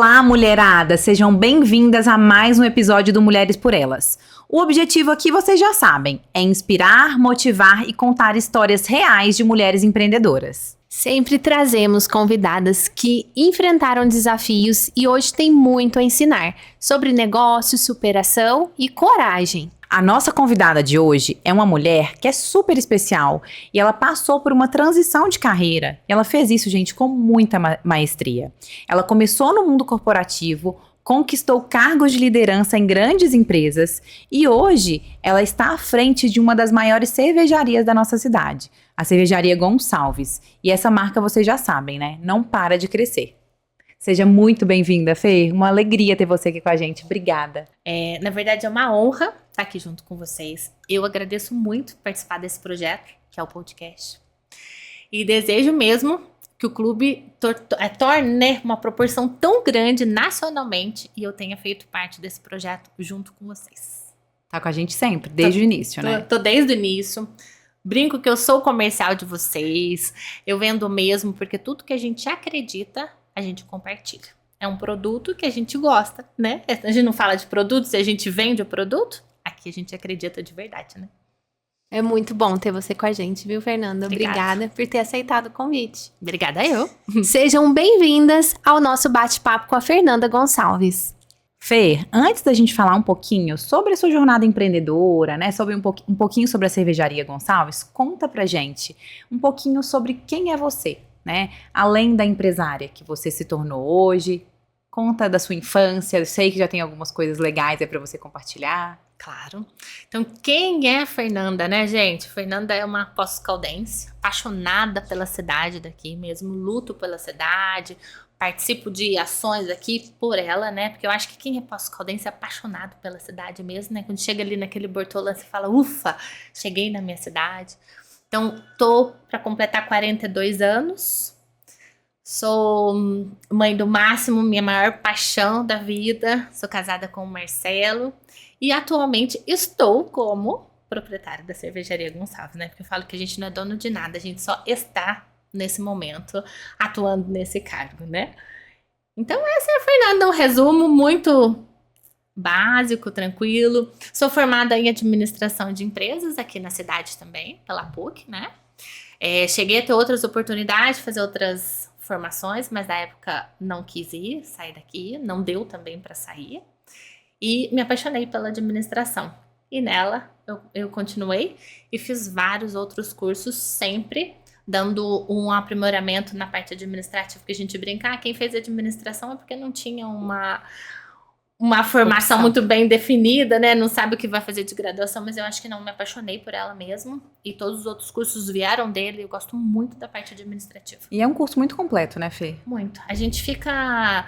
Olá, mulherada! Sejam bem-vindas a mais um episódio do Mulheres por Elas. O objetivo aqui, vocês já sabem, é inspirar, motivar e contar histórias reais de mulheres empreendedoras. Sempre trazemos convidadas que enfrentaram desafios e hoje têm muito a ensinar sobre negócio, superação e coragem. A nossa convidada de hoje é uma mulher que é super especial e ela passou por uma transição de carreira. Ela fez isso, gente, com muita maestria. Ela começou no mundo corporativo, conquistou cargos de liderança em grandes empresas e hoje ela está à frente de uma das maiores cervejarias da nossa cidade, a Cervejaria Gonçalves. E essa marca vocês já sabem, né? Não para de crescer. Seja muito bem-vinda, Fê. Uma alegria ter você aqui com a gente. Obrigada. Na verdade, é uma honra estar aqui junto com vocês. Eu agradeço muito participar desse projeto, que é o podcast. E desejo mesmo que o clube torne uma proporção tão grande nacionalmente e eu tenha feito parte desse projeto junto com vocês. Tá com a gente sempre, desde o início, né? Tô desde o início. Brinco que eu sou o comercial de vocês. Eu vendo mesmo, porque tudo que a gente acredita, a gente compartilha. É um produto que a gente gosta, né? A gente não fala de produto, se a gente vende o produto, aqui a gente acredita de verdade, né? É muito bom ter você com a gente, viu, Fernanda? Obrigada por ter aceitado o convite. Obrigada eu. Sejam bem-vindas ao nosso bate-papo com a Fernanda Gonçalves. Fê, antes da gente falar um pouquinho sobre a sua jornada empreendedora, né, sobre um pouquinho sobre a Cervejaria Gonçalves, conta pra gente um pouquinho sobre quem é você, né? Além da empresária que você se tornou hoje, conta da sua infância, eu sei que já tem algumas coisas legais aí pra você compartilhar. Claro. Então, quem é Fernanda, né, gente? Fernanda é uma pós-caldense, apaixonada pela cidade daqui mesmo, luto pela cidade, participo de ações aqui por ela, né? Porque eu acho que quem é pós-caldense é apaixonado pela cidade mesmo, né? Quando chega ali naquele Bortolã, você fala, ufa, cheguei na minha cidade. Então, tô para completar 42 anos. Sou mãe do Máximo, minha maior paixão da vida. Sou casada com o Marcelo. E atualmente estou como proprietária da Cervejaria Gonçalves, né? Porque eu falo que a gente não é dono de nada, a gente só está nesse momento atuando nesse cargo, né? Então essa é a Fernanda, um resumo muito básico, tranquilo. Sou formada em administração de empresas aqui na cidade também, pela PUC, né? Cheguei a ter outras oportunidades, fazer outras formações, mas na época não quis sair daqui, não deu também para sair. E me apaixonei pela administração. E nela eu continuei e fiz vários outros cursos, sempre dando um aprimoramento na parte administrativa, porque a gente brinca, quem fez administração é porque não tinha uma formação muito bem definida, né? Não sabe o que vai fazer de graduação, mas eu acho que não, me apaixonei por ela mesmo. E todos os outros cursos vieram dele. Eu gosto muito da parte administrativa. E é um curso muito completo, né, Fê? Muito. A gente fica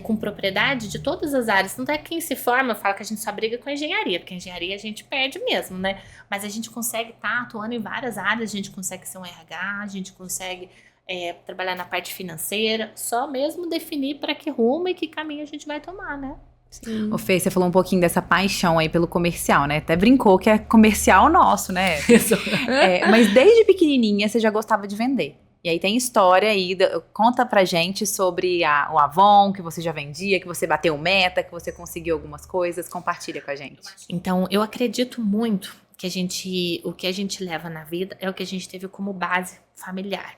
com propriedade de todas as áreas. Não é quem se forma, eu falo que a gente só briga com a engenharia, porque a engenharia a gente perde mesmo, né? Mas a gente consegue estar atuando em várias áreas. A gente consegue ser um RH, a gente consegue trabalhar na parte financeira. Só mesmo definir para que rumo e que caminho a gente vai tomar, né? Ô Fê, você falou um pouquinho dessa paixão aí pelo comercial, né? Até brincou que é comercial nosso, né? Mas desde pequenininha você já gostava de vender. E aí tem história aí, conta pra gente sobre o Avon, que você já vendia, que você bateu meta, que você conseguiu algumas coisas. Compartilha com a gente. Então, eu acredito muito que o que a gente leva na vida é o que a gente teve como base familiar.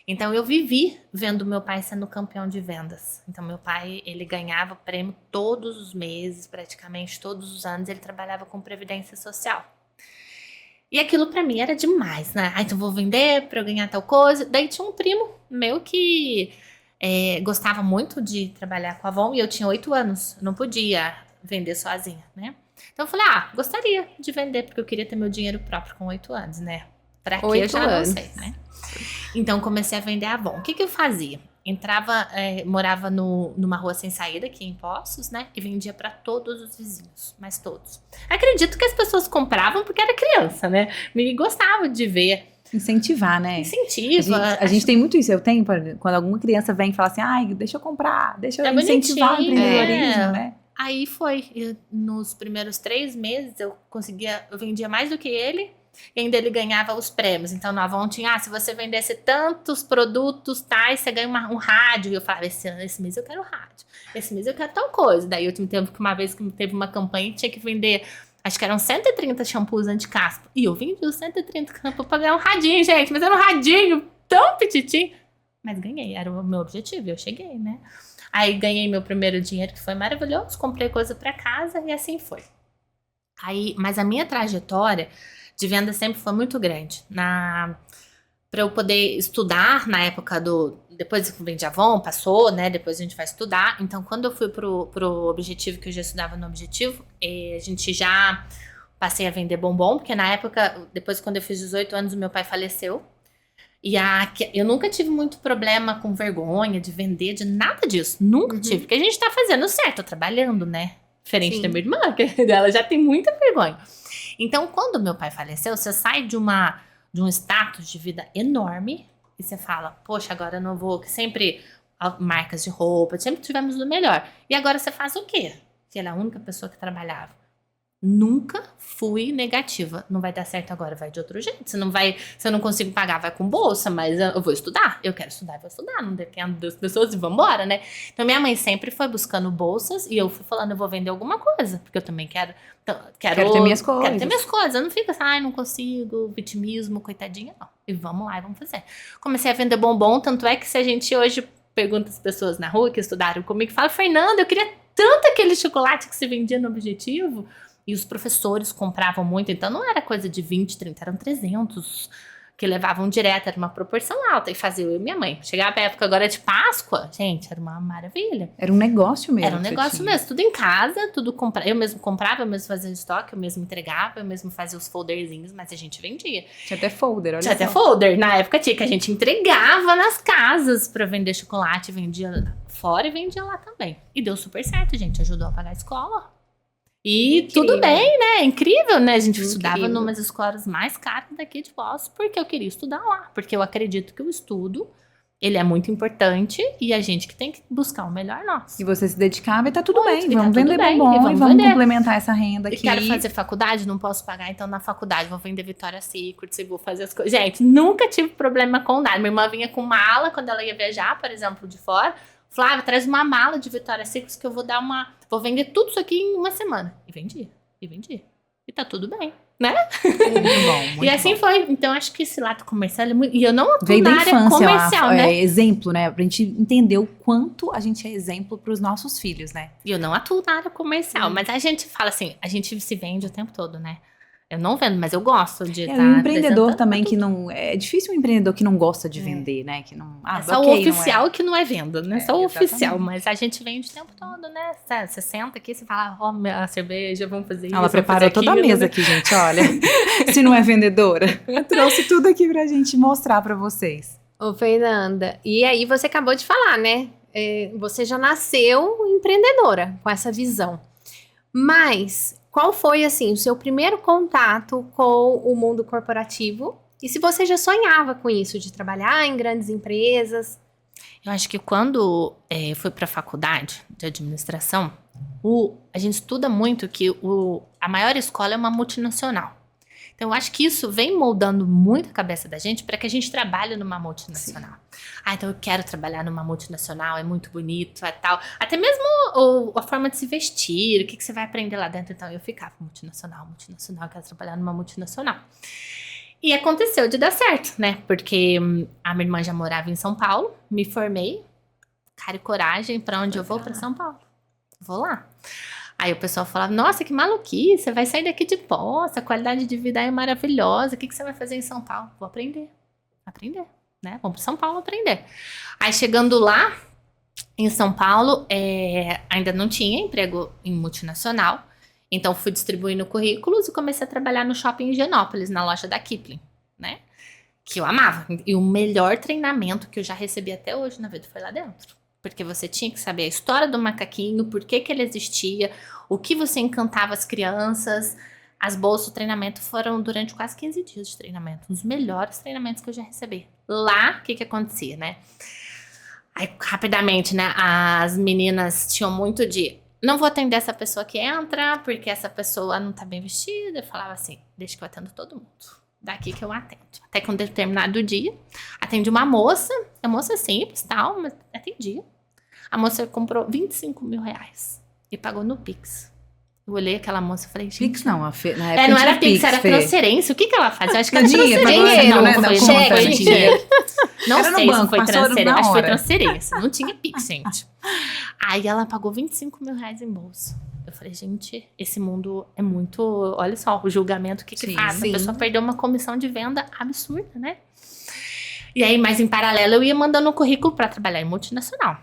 Então, eu vivi vendo meu pai sendo campeão de vendas. Então, meu pai, ele ganhava prêmio todos os meses, praticamente todos os anos. Ele trabalhava com previdência social. E aquilo pra mim era demais, né? Então, vou vender pra eu ganhar tal coisa. Daí, tinha um primo meu que gostava muito de trabalhar com a Avon. E eu tinha 8 anos, não podia vender sozinha, né? Então, eu falei, gostaria de vender, porque eu queria ter meu dinheiro próprio com 8 anos, né? Pra quê? Eu já não sei, né? Então, comecei a vender a Avon. O que eu fazia? Entrava, morava numa rua sem saída, aqui em Poços, né? E vendia para todos os vizinhos, mas todos. Acredito que as pessoas compravam porque era criança, né? Me gostava de ver. Incentivar, né? Incentiva. A gente tem muito isso. Eu tenho, quando alguma criança vem e fala assim, deixa eu comprar, deixa eu incentivar o empreendedorismo, né? Aí foi. Nos primeiros 3 meses, eu vendia mais do que ele. E ainda ele ganhava os prêmios. Então, no Avon tinha, se você vendesse tantos produtos tais, você ganha um rádio. E eu falava, esse mês eu quero rádio. Esse mês eu quero tal coisa. Daí eu tive que uma vez que teve uma campanha que tinha que vender, acho que eram 130 shampoos anti-caspa. E eu vendi os 130 shampoos pra ganhar um radinho, gente. Mas era um radinho tão petitinho. Mas ganhei, era o meu objetivo. Eu cheguei, né? Aí ganhei meu primeiro dinheiro, que foi maravilhoso. Comprei coisa pra casa e assim foi. Mas a minha trajetória de venda sempre foi muito grande. Para eu poder estudar na época depois que vendi Avon, passou, né? Depois a gente vai estudar. Então, quando eu fui pro Objetivo, que eu já estudava no Objetivo, a gente já passei a vender bombom, porque na época, depois quando eu fiz 18 anos, o meu pai faleceu. E eu nunca tive muito problema com vergonha de vender, de nada disso. Nunca tive, porque a gente tá fazendo certo, trabalhando, né? Diferente da minha irmã, que ela já tem muita vergonha. Então, quando meu pai faleceu, você sai de um status de vida enorme e você fala, poxa, agora eu não vou, que sempre marcas de roupa, sempre tivemos o melhor. E agora você faz o quê? Que ela é a única pessoa que trabalhava. Nunca fui negativa. Não vai dar certo agora, vai de outro jeito. Se eu não consigo pagar, vai com bolsa, mas eu vou estudar. Eu quero estudar, vou estudar. Não dependo das pessoas e vambora, né? Então, minha mãe sempre foi buscando bolsas e eu fui falando, eu vou vender alguma coisa, porque eu também quero ter minhas coisas. Quero ter minhas coisas. Eu não fico assim, não consigo, vitimismo, coitadinha, não. E vamos lá, vamos fazer. Comecei a vender bombom, tanto é que se a gente hoje pergunta as pessoas na rua que estudaram comigo, fala, Fernanda, eu queria tanto aquele chocolate que se vendia no Objetivo. E os professores compravam muito, então não era coisa de 20, 30, eram 300 que levavam direto, era uma proporção alta. E fazia eu e minha mãe. Chegava a época agora de Páscoa, gente, era uma maravilha. Era um negócio mesmo. Era um negócio mesmo, tudo em casa, tudo comprava. Eu mesmo comprava, eu mesmo fazia estoque, eu mesmo entregava, eu mesmo fazia os folderzinhos, mas a gente vendia. Tinha até folder, olha só. Tinha até folder, na época tinha que a gente entregava nas casas pra vender chocolate, vendia fora e vendia lá também. E deu super certo, gente, ajudou a pagar a escola. E incrível. Tudo bem, né? Incrível, né? A gente estudava em umas escolas mais caras daqui de Poços, porque eu queria estudar lá. Porque eu acredito que o estudo, ele é muito importante e a gente que tem que buscar o melhor nosso. E você se dedicava e tá tudo bem. Vamos Vamos vender bombom e vamos complementar essa renda aqui. E quero fazer faculdade, não posso pagar, então na faculdade vou vender Victoria's Secret, vou fazer as coisas. Gente, nunca tive problema com nada. Minha irmã vinha com mala quando ela ia viajar, por exemplo, de fora. Flávia, traz uma mala de Victoria's Secret que eu vou vender tudo isso aqui em uma semana. E vendi. E tá tudo bem, né? Muito bom, muito E assim bom. foi. Então, acho que esse lado comercial é muito... E eu não atuo Veio na da área infância, comercial, né? Exemplo, né? Pra gente entender o quanto a gente é exemplo pros nossos filhos, né? E eu não atuo na área comercial. Mas a gente fala assim, a gente se vende o tempo todo, né? Eu não vendo, mas eu gosto de estar um empreendedor também que não... É difícil um empreendedor que não gosta de vender, né? Que não, é só o oficial que não é venda, né? Só o oficial, mas a gente vende o tempo todo, né? Você senta aqui, você fala, a cerveja, vamos fazer isso. Ela preparou toda a mesa aqui, gente, olha. Se não é vendedora. Eu trouxe tudo aqui pra gente mostrar pra vocês. Ô, Fernanda, e aí você acabou de falar, né? Você já nasceu empreendedora com essa visão. Mas... qual foi, assim, o seu primeiro contato com o mundo corporativo? E se você já sonhava com isso, de trabalhar em grandes empresas? Eu acho que quando fui para a faculdade de administração, a gente estuda muito que a maior escola é uma multinacional. Então, eu acho que isso vem moldando muito a cabeça da gente para que a gente trabalhe numa multinacional. Sim. Então eu quero trabalhar numa multinacional, é muito bonito, é tal. Até mesmo a forma de se vestir, o que você vai aprender lá dentro. Então eu ficava multinacional, quero trabalhar numa multinacional. E aconteceu de dar certo, né? Porque a minha irmã já morava em São Paulo, me formei, cara e coragem, para onde eu vou? Para São Paulo. Vou lá. Aí o pessoal falava, nossa, que maluquice, você vai sair daqui de Poços, a qualidade de vida aí é maravilhosa, o que você vai fazer em São Paulo? Vou aprender, né? Vamos para São Paulo aprender. Aí chegando lá, em São Paulo, ainda não tinha emprego em multinacional, então fui distribuindo currículos e comecei a trabalhar no shopping Higienópolis, na loja da Kipling, né? Que eu amava. E o melhor treinamento que eu já recebi até hoje na vida foi lá dentro. Porque você tinha que saber a história do macaquinho, por que ele existia, o que você encantava as crianças. As bolsas de treinamento foram durante quase 15 dias de treinamento. Os melhores treinamentos que eu já recebi. Lá, o que acontecia, né? Aí, rapidamente, né? As meninas tinham muito de... não vou atender essa pessoa que entra, porque essa pessoa não tá bem vestida. Eu falava assim, deixa que eu atendo todo mundo. daqui que eu atendo. Até que um determinado dia, atendi uma moça, a moça simples, tal, mas atendi. A moça comprou 25 mil reais e pagou no Pix. Eu olhei aquela moça e falei, gente... Pix não, na época não era tinha Pix, era Fê. transferência. O que ela faz? Eu acho que era Dinheiro, transferência. dinheiro, Não, né? foi, Não, não como foi foi? dinheiro. Não Era no sei banco, se foi passou transferência. na Acho que foi hora. transferência. Não tinha Pix, gente. Aí ela pagou 25 mil reais em bolsa. Eu falei, gente, esse mundo é muito... Olha só, o julgamento, o que Sim, faz? sim. A pessoa perdeu uma comissão de venda absurda, né? E aí, mas em paralelo, eu ia mandando um currículo para trabalhar em multinacional.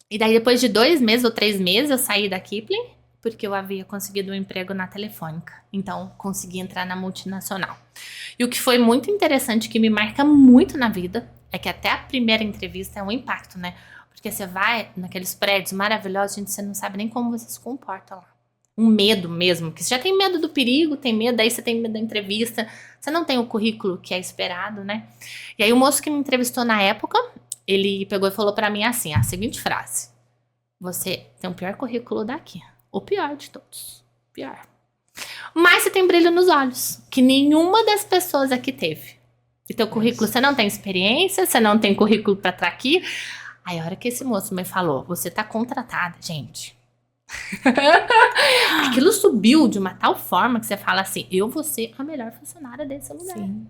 E daí, depois de 2 meses ou 3 meses, eu saí da Kipling, porque eu havia conseguido um emprego na Telefônica. Então, consegui entrar na multinacional. E o que foi muito interessante, que me marca muito na vida, é que até a primeira entrevista é um impacto, né? Porque você vai naqueles prédios maravilhosos, gente, você não sabe nem como você se comporta lá. Um medo mesmo, porque você já tem medo do perigo, tem medo, daí você tem medo da entrevista, você não tem o currículo que é esperado, né? E aí o moço que me entrevistou na época, ele pegou e falou pra mim assim, a seguinte frase: você tem o pior currículo daqui, o pior de todos, pior. Mas você tem brilho nos olhos, que nenhuma das pessoas aqui teve. E teu currículo, você não tem experiência, você não tem currículo pra estar aqui. Aí a hora que esse moço me falou, você tá contratada, gente. Aquilo subiu de uma tal forma que você fala assim, eu vou ser a melhor funcionária desse lugar. Sim.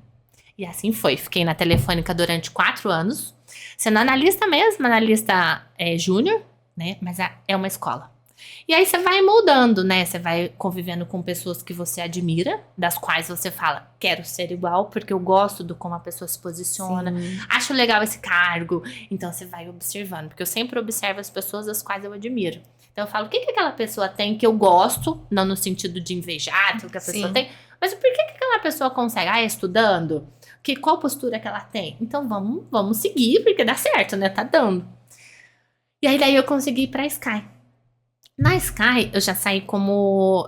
E assim foi, fiquei na Telefônica durante 4 anos, sendo analista mesmo, analista júnior, né, mas é uma escola. E aí você vai moldando, né, você vai convivendo com pessoas que você admira, das quais você fala, quero ser igual, porque eu gosto do como a pessoa se posiciona, Sim. acho legal esse cargo, então você vai observando, porque eu sempre observo as pessoas das quais eu admiro. Então eu falo, o que aquela pessoa tem que eu gosto, não no sentido de invejar o que a pessoa Sim. tem, mas por que aquela pessoa consegue? Estudando? Qual postura que ela tem? Então vamos seguir, porque dá certo, né? Tá dando. E aí daí eu consegui ir pra Sky. Na Sky, eu já saí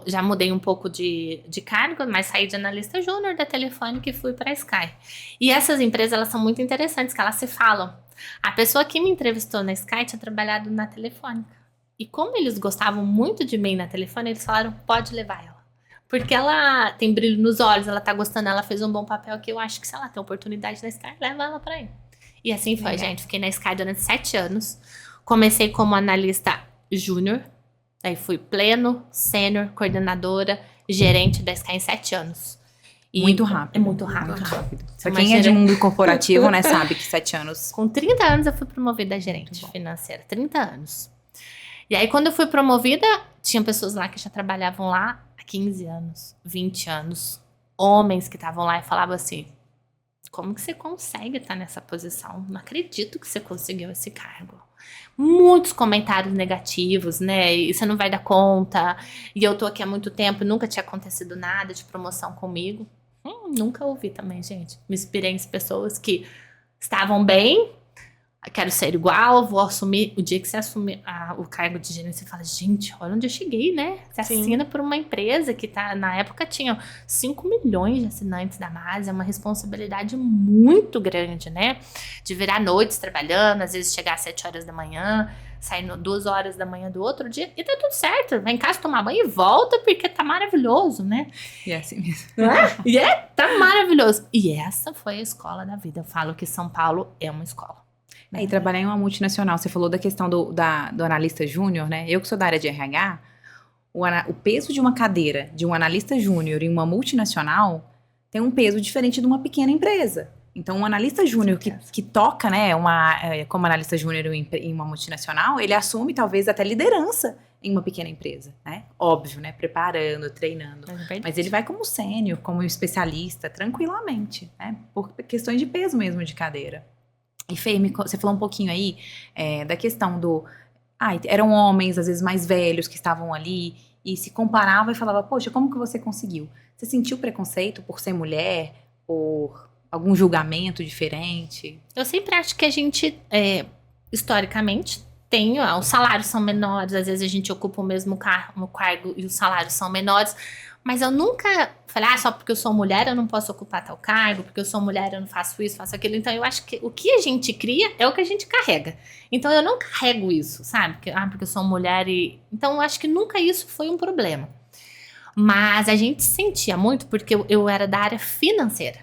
já mudei um pouco de cargo, mas saí de analista júnior da Telefônica e fui pra Sky. E essas empresas, elas são muito interessantes, que elas se falam. A pessoa que me entrevistou na Sky tinha trabalhado na Telefônica. E como eles gostavam muito de mim na Telefônica, eles falaram, pode levar ela. Porque ela tem brilho nos olhos, ela tá gostando, ela fez um bom papel que eu acho que se ela tem oportunidade na Sky, leva ela pra aí. E assim foi, gente. Fiquei na Sky durante 7 anos. Comecei como analista júnior. Aí fui pleno, sênior, coordenadora, gerente da Sky em 7 anos. E Muito rápido. É muito rápido. Muito rápido. Você Pra quem é de mundo corporativo, né, sabe que 7 anos... Com 30 anos eu fui promovida a gerente financeira. 30 anos. E aí quando eu fui promovida, tinha pessoas lá que já trabalhavam lá há 15 anos, 20 anos. Homens que estavam lá e falavam assim, como que você consegue estar nessa posição? Não acredito que você conseguiu esse cargo. Muitos comentários negativos, né? E você não vai dar conta. E eu tô aqui há muito tempo, nunca tinha acontecido nada de promoção comigo. Nunca ouvi também, gente. Me inspirei em pessoas que estavam bem. Quero ser igual, vou assumir. O dia que você assumir o cargo de gerente, você fala, gente, olha onde eu cheguei, né? Você Sim. assina por uma empresa que na época tinha 5 milhões de assinantes da MAS, é uma responsabilidade muito grande, né? De virar noites trabalhando, às vezes chegar às 7 horas da manhã, sair 2 horas da manhã do outro dia, e tá tudo certo. Vai em casa tomar banho e volta, porque tá maravilhoso, né? E é assim mesmo. Tá maravilhoso. E essa foi a escola da vida. Eu falo que São Paulo é uma escola. E trabalhar em uma multinacional, você falou da questão do analista júnior, né? Eu que sou da área de RH, o peso de uma cadeira de um analista júnior em uma multinacional tem um peso diferente de uma pequena empresa. Então, um analista júnior que toca, né, como analista júnior em uma multinacional, ele assume talvez até liderança em uma pequena empresa, né? Óbvio, né? Preparando, treinando. Mas ele vai como sênior, como especialista, tranquilamente, né? Por questões de peso mesmo de cadeira. E Fê, você falou um pouquinho aí da questão eram homens, às vezes mais velhos, que estavam ali e se comparava e falava, poxa, como que você conseguiu? Você sentiu preconceito por ser mulher? Por algum julgamento diferente? Eu sempre acho que a gente, historicamente, os salários são menores, às vezes a gente ocupa o mesmo cargo e os salários são menores, mas eu nunca falei, só porque eu sou mulher eu não posso ocupar tal cargo, porque eu sou mulher eu não faço isso, faço aquilo. Então eu acho que o que a gente cria é o que a gente carrega. Então eu não carrego isso, sabe? Porque eu sou mulher Então eu acho que nunca isso foi um problema. Mas a gente sentia muito porque eu era da área financeira.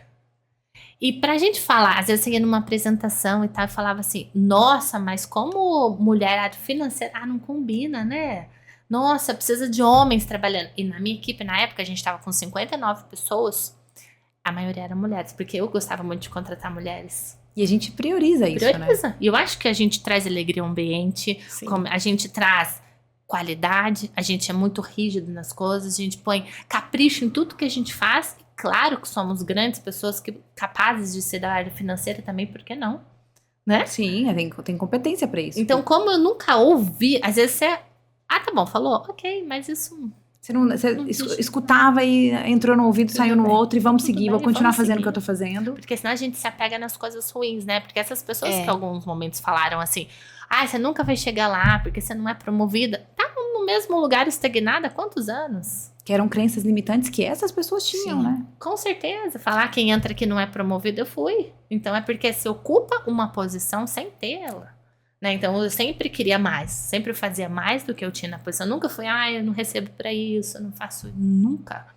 E pra gente falar, às vezes você ia numa apresentação e tal, e falava assim, nossa, mas como mulher área financeira, não combina, né? Nossa, precisa de homens trabalhando. E na minha equipe, na época, a gente tava com 59 pessoas, a maioria eram mulheres, porque eu gostava muito de contratar mulheres. E a gente prioriza isso, Prioriza. né? E eu acho que a gente traz alegria ao ambiente, Sim. a gente traz qualidade, a gente é muito rígido nas coisas, a gente põe capricho em tudo que a gente faz. E claro que somos grandes pessoas capazes de ser da área financeira também, por que não? Né? Sim, tem competência pra isso. Então, como eu nunca ouvi, às vezes você... tá bom, falou, ok, mas isso... Você Não existe. escutava e entrou no ouvido, Tudo saiu no bem. outro e vamos Tudo seguir, bem, vou continuar vamos fazendo o seguir. que eu tô fazendo. Porque senão a gente se apega nas coisas ruins, né? Porque essas pessoas É. que em alguns momentos falaram assim, você nunca vai chegar lá porque você não é promovida. Tá no mesmo lugar estagnada há quantos anos? Que eram crenças limitantes que essas pessoas tinham, Sim. né? Com certeza. Falar quem entra aqui não é promovido, eu fui. Então é porque se ocupa uma posição sem tê-la. Né? Então eu sempre queria mais. Sempre fazia mais do que eu tinha na posição. Nunca fui, eu não recebo pra isso, eu não faço. Nunca.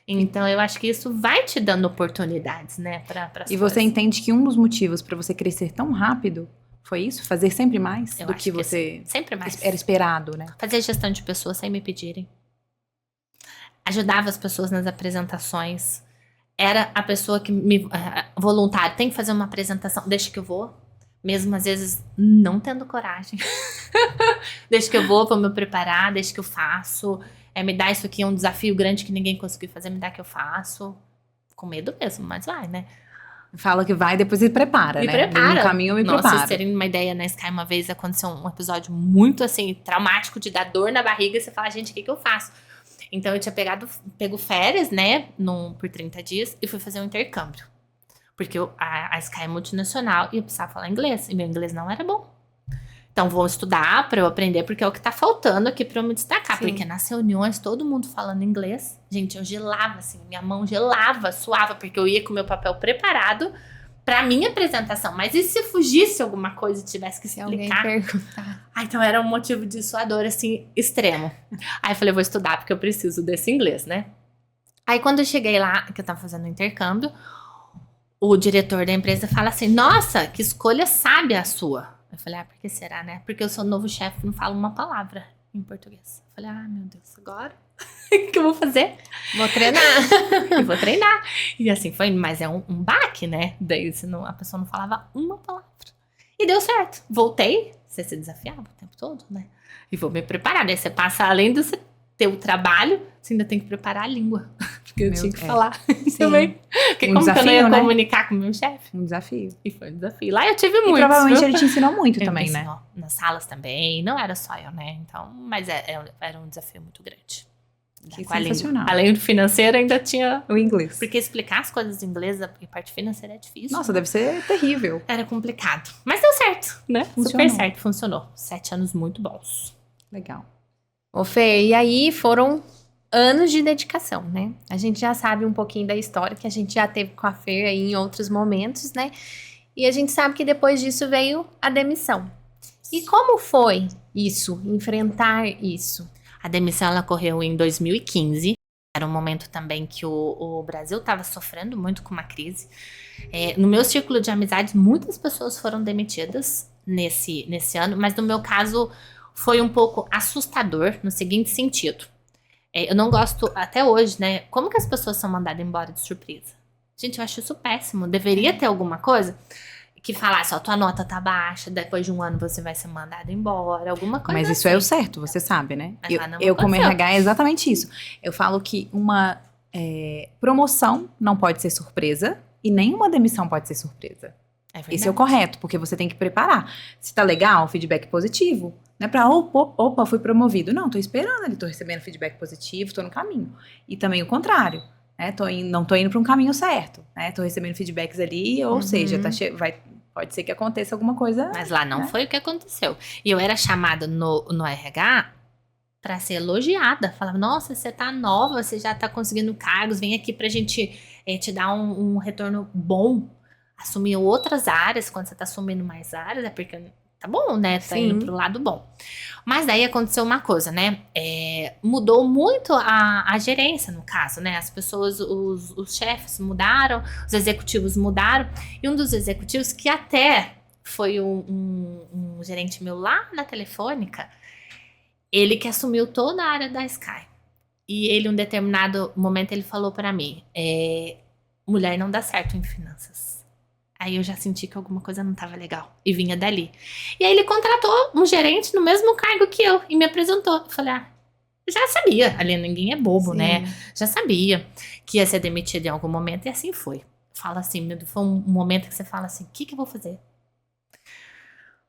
Então eu acho que isso vai te dando oportunidades, né? E você entende que um dos motivos pra você crescer tão rápido foi isso? Fazer sempre mais Eu do acho que que você sempre mais. era esperado, né? Fazer gestão de pessoas sem me pedirem. Ajudava as pessoas nas apresentações. Era a pessoa que me... voluntário, tem que fazer uma apresentação. Deixa que eu vou. Mesmo às vezes não tendo coragem. Deixa que eu vou me preparar, deixa que eu faço. Me dá isso aqui, é um desafio grande que ninguém conseguiu fazer, me dá que eu faço. Com medo mesmo, mas vai, né? Fala que vai, depois se prepara, Me né? prepara. No caminho eu me Nossa, preparo. vocês terem uma ideia, na Sky uma vez aconteceu um episódio muito assim, traumático, de dar dor na barriga, e você fala, gente, o que eu faço? Então eu tinha pego férias, né, por 30 dias, e fui fazer um intercâmbio. Porque a Sky é multinacional e eu precisava falar inglês, e meu inglês não era bom. Então vou estudar pra eu aprender, porque é o que tá faltando aqui pra eu me destacar. Sim. Porque nas reuniões, todo mundo falando inglês. Gente, eu gelava, assim, minha mão gelava, suava, porque eu ia com o meu papel preparado pra minha apresentação. Mas e se fugisse alguma coisa e tivesse que Se alguém explicar? perguntar. Então era um motivo de suador, assim, extremo. Aí eu falei, vou estudar, porque eu preciso desse inglês, né? Aí quando eu cheguei lá, que eu tava fazendo um intercâmbio, o diretor da empresa fala assim, nossa, que escolha sábia a sua. Eu falei, por que será, né? Porque eu sou novo chefe, não falo uma palavra em português. Eu falei, meu Deus, agora? O que eu vou fazer? Vou treinar. Eu vou treinar. E assim foi, mas é um baque, né? Daí a pessoa não falava uma palavra. E deu certo. Voltei, você se desafiava o tempo todo, né? E vou me preparar. Daí você passa, além de você ter o trabalho, você ainda tem que preparar a língua. Porque eu tinha que falar também. Porque como desafio, que eu não ia né? comunicar com o meu chefe? Um desafio. E foi um desafio. Lá eu tive E muito. provavelmente ele te ensinou muito Ele também, me né? ensinou. Nas salas também. Não era só eu, né? Então, mas era um desafio muito grande. Que Com a língua. sensacional. Além do financeiro, ainda tinha... O inglês. Porque explicar as coisas em inglês e parte financeira é difícil. Nossa, né? deve ser terrível. Era complicado. Mas deu certo, né? Funcionou. Super certo, funcionou. 7 anos muito bons. Legal. Ô, Fê, e aí foram anos de dedicação, né? A gente já sabe um pouquinho da história que a gente já teve com a Fê aí em outros momentos, né? E a gente sabe que depois disso veio a demissão. E como foi isso, enfrentar isso? A demissão, ela ocorreu em 2015. Era um momento também que o Brasil estava sofrendo muito com uma crise. No meu círculo de amizades, muitas pessoas foram demitidas nesse ano, mas no meu caso foi um pouco assustador no seguinte sentido. Eu não gosto, até hoje, né? Como que as pessoas são mandadas embora de surpresa? Gente, eu acho isso péssimo. Deveria ter alguma coisa que falasse, ó, tua nota tá baixa, depois de um ano você vai ser mandado embora, alguma coisa Mas isso assim. é o certo, você sabe, né? Mas lá não Eu como aconteceu. RH, é exatamente isso. Eu falo que uma promoção não pode ser surpresa e nenhuma demissão pode ser surpresa. É verdade. Esse é o correto, porque você tem que preparar. Se tá legal, feedback positivo. Não é pra, opa, fui promovido. Não, tô esperando ali, tô recebendo feedback positivo, tô no caminho. E também o contrário, né? Não tô indo pra um caminho certo, né? Tô recebendo feedbacks ali, ou seja, pode ser que aconteça alguma coisa. Mas lá não foi o que aconteceu. E eu era chamada no RH pra ser elogiada. Falava, nossa, você tá nova, você já tá conseguindo cargos, vem aqui pra gente te dar um retorno bom. Assumir outras áreas, quando você tá assumindo mais áreas, é porque tá bom, né? Tá Sim. indo pro lado bom. Mas daí aconteceu uma coisa, né? Mudou muito a gerência, no caso, né? As pessoas, os chefes mudaram, os executivos mudaram. E um dos executivos, que até foi um gerente meu lá na Telefônica, ele que assumiu toda a área da Sky. E ele, em um determinado momento, ele falou pra mim, mulher não dá certo em finanças. Aí eu já senti que alguma coisa não tava legal. E vinha dali. E aí ele contratou um gerente no mesmo cargo que eu. E me apresentou. Eu falei, já sabia. Ali ninguém é bobo, Sim. né? Já sabia que ia ser demitido em algum momento. E assim foi. Fala assim, foi um momento que você fala assim, o que eu vou fazer?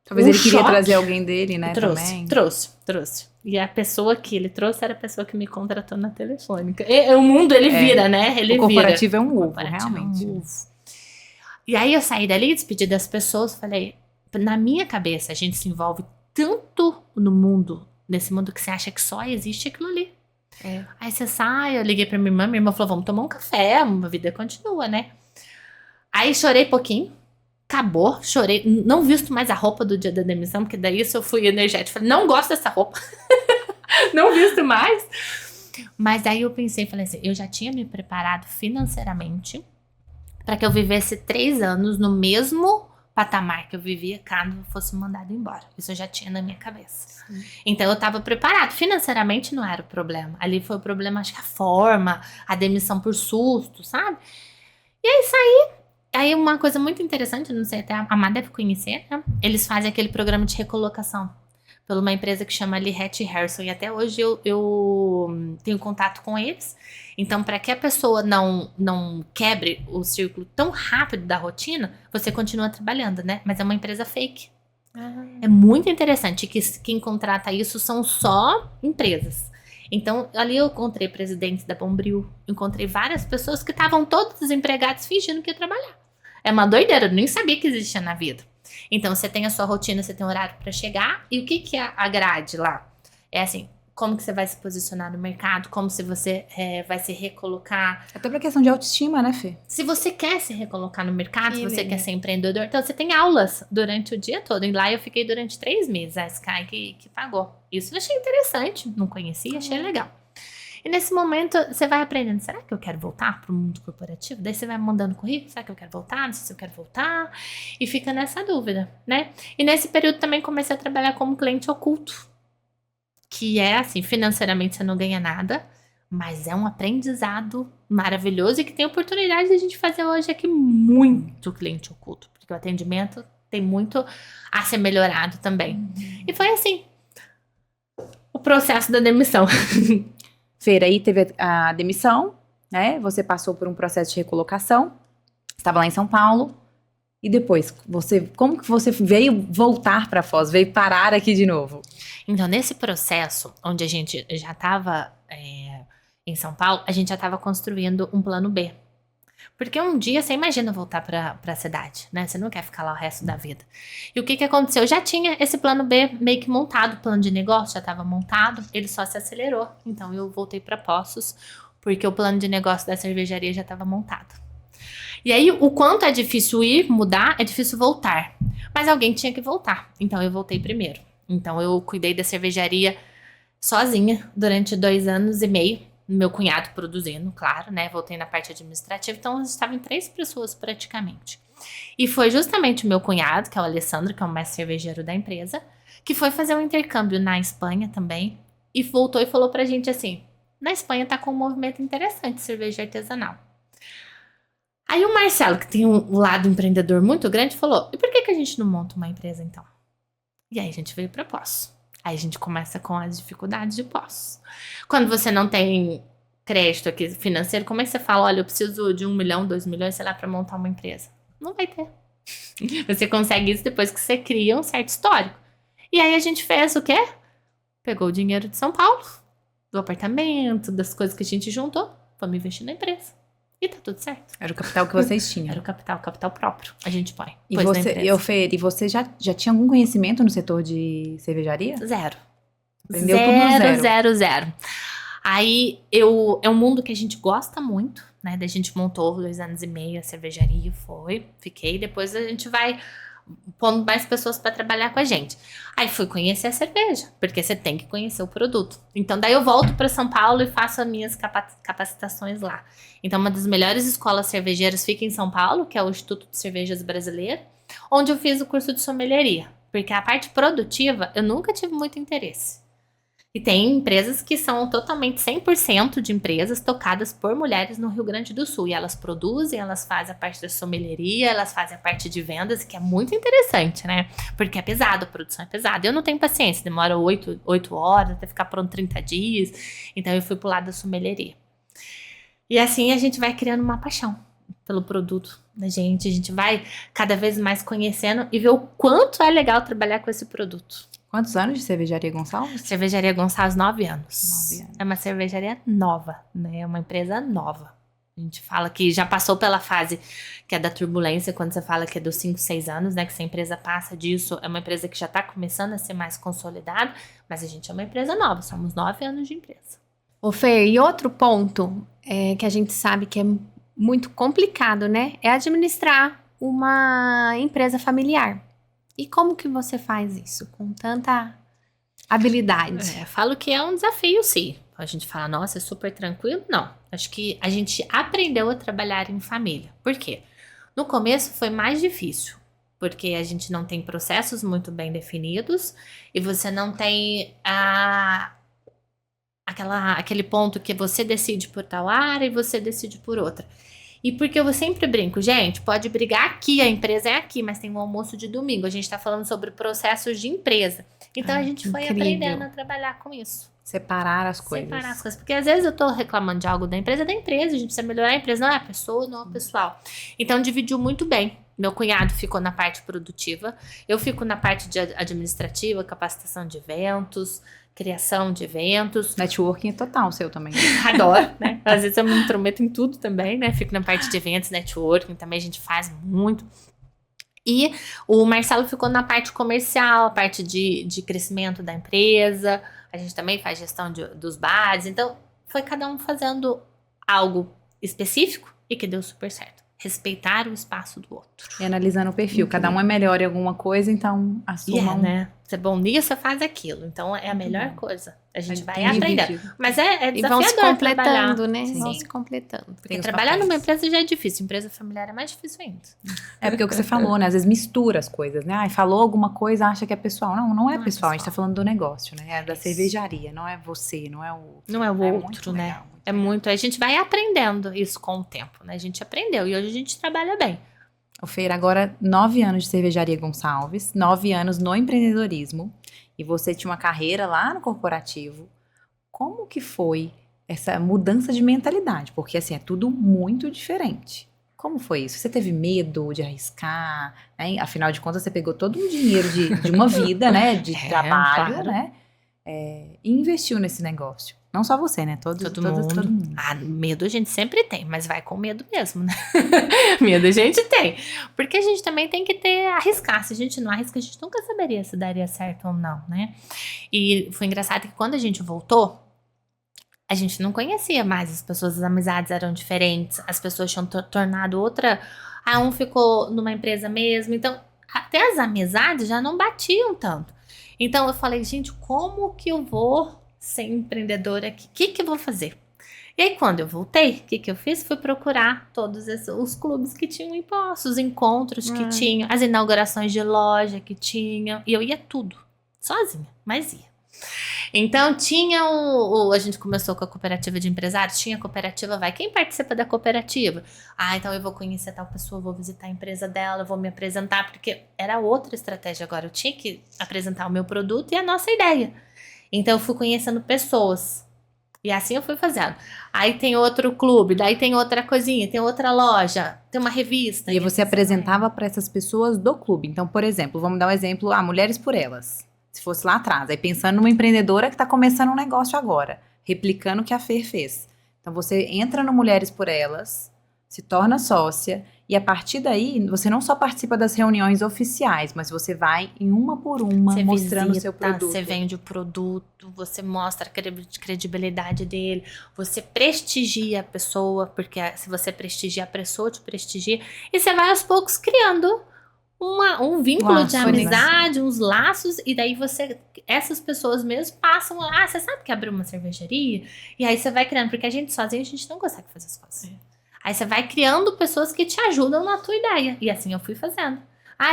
Talvez ele queria choque. trazer alguém dele, né, também. Trouxe. E a pessoa que ele trouxe era a pessoa que me contratou na Telefônica. O mundo, ele vira, né? Ele O corporativo vira. é um ovo, Corporativo realmente. É um ovo. E aí eu saí dali, despedi das pessoas, falei, na minha cabeça, a gente se envolve tanto no mundo, nesse mundo que você acha que só existe aquilo ali. Aí você sai, eu liguei pra minha irmã falou, vamos tomar um café, a vida continua, né? Aí chorei pouquinho, acabou, chorei, não visto mais a roupa do dia da demissão, porque daí isso eu fui energética, falei, não gosto dessa roupa, não visto mais. Mas aí eu pensei, falei assim, eu já tinha me preparado financeiramente para que eu vivesse 3 anos no mesmo patamar que eu vivia quando eu fosse mandado embora. Isso eu já tinha na minha cabeça. Sim. Então eu estava preparado. Financeiramente não era o problema. Ali foi o problema, acho que a forma, a demissão por susto, sabe? E aí saí. Aí uma coisa muito interessante, não sei, até a Má deve conhecer, né? Eles fazem aquele programa de recolocação por uma empresa que chama Lihet Harrison. E até hoje eu tenho contato com eles. Então, para que a pessoa não quebre o círculo tão rápido da rotina, você continua trabalhando, né? Mas é uma empresa fake. É muito interessante que quem contrata isso são só empresas. Então, ali eu encontrei presidentes da Bombril, encontrei várias pessoas que estavam todos desempregados fingindo que ia trabalhar. É uma doideira, eu nem sabia que existia na vida. Então, você tem a sua rotina, você tem um horário para chegar. E o que é a grade lá? É assim, como que você vai se posicionar no mercado, como se você vai se recolocar. Até pra questão de autoestima, né, Fê? Se você quer se recolocar no mercado, se você quer ser empreendedor, então você tem aulas durante o dia todo. E lá eu fiquei durante 3 meses, a Sky que pagou. Isso eu achei interessante, não conhecia, achei legal. E nesse momento, você vai aprendendo, será que eu quero voltar para o mundo corporativo? Daí você vai mandando currículo, será que eu quero voltar? Não sei se eu quero voltar. E fica nessa dúvida, né? E nesse período também comecei a trabalhar como cliente oculto. Que é assim, financeiramente você não ganha nada, mas é um aprendizado maravilhoso e que tem oportunidade de a gente fazer hoje aqui muito cliente oculto. Porque o atendimento tem muito a ser melhorado também. E foi assim, o processo da demissão. Feira, aí teve a demissão, né? Você passou por um processo de recolocação, estava lá em São Paulo, e depois, como que você veio voltar para Foz, veio parar aqui de novo? Então, nesse processo, onde a gente já estava em São Paulo, a gente já estava construindo um plano B. Porque um dia você imagina voltar para a cidade, né? Você não quer ficar lá o resto da vida. E o que aconteceu? Eu já tinha esse plano B meio que montado, o plano de negócio já estava montado, ele só se acelerou. Então eu voltei para Poços, porque o plano de negócio da cervejaria já estava montado. E aí, o quanto é difícil ir, mudar, é difícil voltar. Mas alguém tinha que voltar, então eu voltei primeiro. Então eu cuidei da cervejaria sozinha durante 2 anos e meio. Meu cunhado produzindo, claro, né? Voltei na parte administrativa, então estava em 3 pessoas praticamente. E foi justamente o meu cunhado, que é o Alessandro, que é o mestre cervejeiro da empresa, que foi fazer um intercâmbio na Espanha também, e voltou e falou pra gente assim, na Espanha tá com um movimento interessante de cerveja artesanal. Aí o Marcelo, que tem um lado empreendedor muito grande, falou, e por que a gente não monta uma empresa então? E aí a gente veio pra Poços. Aí a gente começa com as dificuldades de Poços. Quando você não tem crédito aqui financeiro, como é que você fala, olha, eu preciso de 1 milhão, 2 milhões, sei lá, para montar uma empresa? Não vai ter. Você consegue isso depois que você cria um certo histórico. E aí a gente fez o quê? Pegou o dinheiro de São Paulo, do apartamento, das coisas que a gente juntou, vamos investir na empresa. E tá tudo certo. Era o capital que vocês tinham. Era o capital próprio. A gente põe. E você já tinha algum conhecimento no setor de cervejaria? Zero. Aprendeu tudo no zero. Zero. Aí, é um mundo que a gente gosta muito, né? A gente montou 2 anos e meio a cervejaria, fiquei. Depois a gente vai pondo mais pessoas para trabalhar com a gente. Aí fui conhecer a cerveja, porque você tem que conhecer o produto. Então daí eu volto para São Paulo e faço as minhas capacitações lá. Então uma das melhores escolas cervejeiras fica em São Paulo, que é o Instituto de Cervejas Brasileiro, onde eu fiz o curso de sommelieria, porque a parte produtiva eu nunca tive muito interesse. E tem empresas que são totalmente 100% de empresas tocadas por mulheres no Rio Grande do Sul. E elas produzem, elas fazem a parte da sommelieria, elas fazem a parte de vendas, que é muito interessante, né? Porque é pesado, a produção é pesada. Eu não tenho paciência, demora 8 horas até ficar pronto 30 dias. Então eu fui pro lado da sommelieria. E assim a gente vai criando uma paixão pelo produto da gente. A gente vai cada vez mais conhecendo e ver o quanto é legal trabalhar com esse produto. Quantos anos de Cervejaria Gonçalves? Cervejaria Gonçalves, 9 anos. 9 anos. É uma cervejaria nova, né? É uma empresa nova. A gente fala que já passou pela fase que é da turbulência, quando você fala que é dos 5, 6 anos, né? Que se a empresa passa disso, é uma empresa que já está começando a ser mais consolidada, mas a gente é uma empresa nova, somos 9 anos de empresa. Ô Fer, e outro ponto que a gente sabe que é muito complicado, né? É administrar uma empresa familiar. E como que você faz isso com tanta habilidade? Falo que é um desafio, sim. A gente fala, nossa, é super tranquilo. Não, acho que a gente aprendeu a trabalhar em família. Por quê? No começo foi mais difícil, porque a gente não tem processos muito bem definidos e você não tem aquele ponto que você decide por tal área e você decide por outra. E porque eu sempre brinco, gente, pode brigar aqui, a empresa é aqui, mas tem um almoço de domingo. A gente tá falando sobre processos de empresa. Então a gente foi aprendendo a trabalhar com isso. Separar as coisas. Separar as coisas. Porque às vezes eu tô reclamando de algo da empresa, a gente precisa melhorar a empresa. Não é a pessoa, não é o pessoal. Então dividiu muito bem. Meu cunhado ficou na parte produtiva, eu fico na parte de administrativa, capacitação de eventos, criação de eventos. Networking é total seu também. Adoro, né? Às vezes eu me intrometo em tudo também, né? Fico na parte de eventos, networking, também a gente faz muito. E o Marcelo ficou na parte comercial, a parte de crescimento da empresa. A gente também faz gestão dos bares. Então, foi cada um fazendo algo específico e que deu super certo. Respeitar o espaço do outro. E analisando o perfil. Cada um é melhor em alguma coisa, então assuma né? Você é bom nisso, você faz aquilo. Então, é a melhor coisa. A gente vai dividido. aprendendo. Mas é desafiador E vão se completando, trabalhar. né? Sim. Vão se completando. Porque trabalhar numa empresa já é difícil. Empresa familiar é mais difícil ainda. É porque é o que você falou, né? Às vezes mistura as coisas, né? Ai, falou alguma coisa, acha que é pessoal. Não é pessoal. A gente tá falando do negócio, né? É da cervejaria. Não é você, não é o... Não é o É outro, muito né? legal, muito É muito. A gente vai aprendendo isso com o tempo, né? A gente aprendeu e hoje a gente trabalha bem. O Feira, agora 9 anos de Cervejaria Gonçalves, 9 anos no empreendedorismo, e você tinha uma carreira lá no corporativo. Como que foi essa mudança de mentalidade? Porque, assim, é tudo muito diferente. Como foi isso? Você teve medo de arriscar? Né? Afinal de contas, você pegou todo um dinheiro de uma vida, né? De trabalho, claro. né? E investiu nesse negócio. Não só você, né? Todo mundo. Ah, medo a gente sempre tem, mas vai com medo mesmo, né? Medo a gente tem. Porque a gente também tem que arriscar. Se a gente não arrisca, a gente nunca saberia se daria certo ou não, né? E foi engraçado que quando a gente voltou, a gente não conhecia mais as pessoas, as amizades eram diferentes, as pessoas tinham tornado outra. Um ficou numa empresa mesmo, então até as amizades já não batiam tanto. Então eu falei, gente, como que eu vou ser empreendedora aqui? O que eu vou fazer? E aí quando eu voltei, o que eu fiz? Fui procurar todos os clubes que tinham impostos, os encontros que tinham, as inaugurações de loja que tinham, e eu ia tudo, sozinha, mas ia. Então tinha a gente começou com a cooperativa de empresários, tinha a cooperativa, quem participa da cooperativa? Então eu vou conhecer tal pessoa, vou visitar a empresa dela, vou me apresentar, porque era outra estratégia agora, eu tinha que apresentar o meu produto e a nossa ideia. Então eu fui conhecendo pessoas, e assim eu fui fazendo. Aí tem outro clube, daí tem outra coisinha, tem outra loja, tem uma revista. E você apresentava para essas pessoas do clube. Então, por exemplo, vamos dar um exemplo, Mulheres por Elas. Se fosse lá atrás, aí pensando numa empreendedora que está começando um negócio agora, replicando o que a Fer fez. Então você entra no Mulheres por Elas, se torna sócia, e a partir daí você não só participa das reuniões oficiais, mas você vai em uma por uma, você mostrando o seu visita, produto. Você vende o produto, você mostra a credibilidade dele, você prestigia a pessoa, porque se você prestigia a pessoa, te prestigia, e você vai aos poucos criando um vínculo Laços, de né? amizade, uns laços, e daí essas pessoas mesmo passam, você sabe que abriu uma cervejaria? E aí você vai criando, porque a gente sozinho, a gente não consegue fazer as coisas. Aí você vai criando pessoas que te ajudam na tua ideia, e assim eu fui fazendo.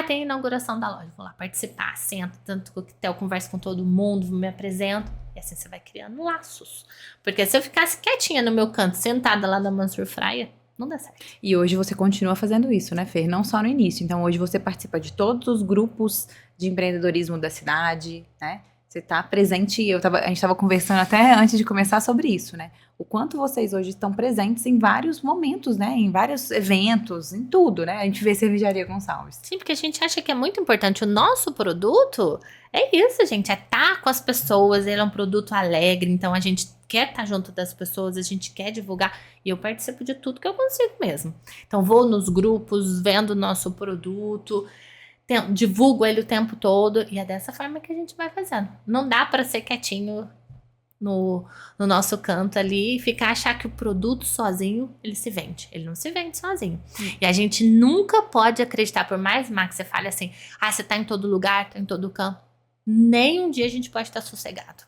Tem a inauguração da loja, vou lá participar, sento, tanto coquetel, converso com todo mundo, me apresento, e assim você vai criando laços. Porque se eu ficasse quietinha no meu canto, sentada lá na Mansur Fraia, não dá certo. E hoje você continua fazendo isso, né, Fer? Não só no início. Então, hoje você participa de todos os grupos de empreendedorismo da cidade, né? Você está presente, a gente estava conversando até antes de começar sobre isso, né? O quanto vocês hoje estão presentes em vários momentos, né? Em vários eventos, em tudo, né? A gente vê Cervejaria Gonçalves. Sim, porque a gente acha que é muito importante. O nosso produto é isso, gente. É estar com as pessoas. Ele é um produto alegre. Então, a gente quer estar junto das pessoas. A gente quer divulgar. E eu participo de tudo que eu consigo mesmo. Então, vou nos grupos, vendo o nosso produto. Divulgo ele o tempo todo. E é dessa forma que a gente vai fazendo. Não dá para ser quietinho no nosso canto ali e achar que o produto sozinho, ele se vende. Ele não se vende sozinho. E a gente nunca pode acreditar, por mais má que você fale assim, você tá em todo lugar, tá em todo canto. Nem um dia a gente pode estar sossegado.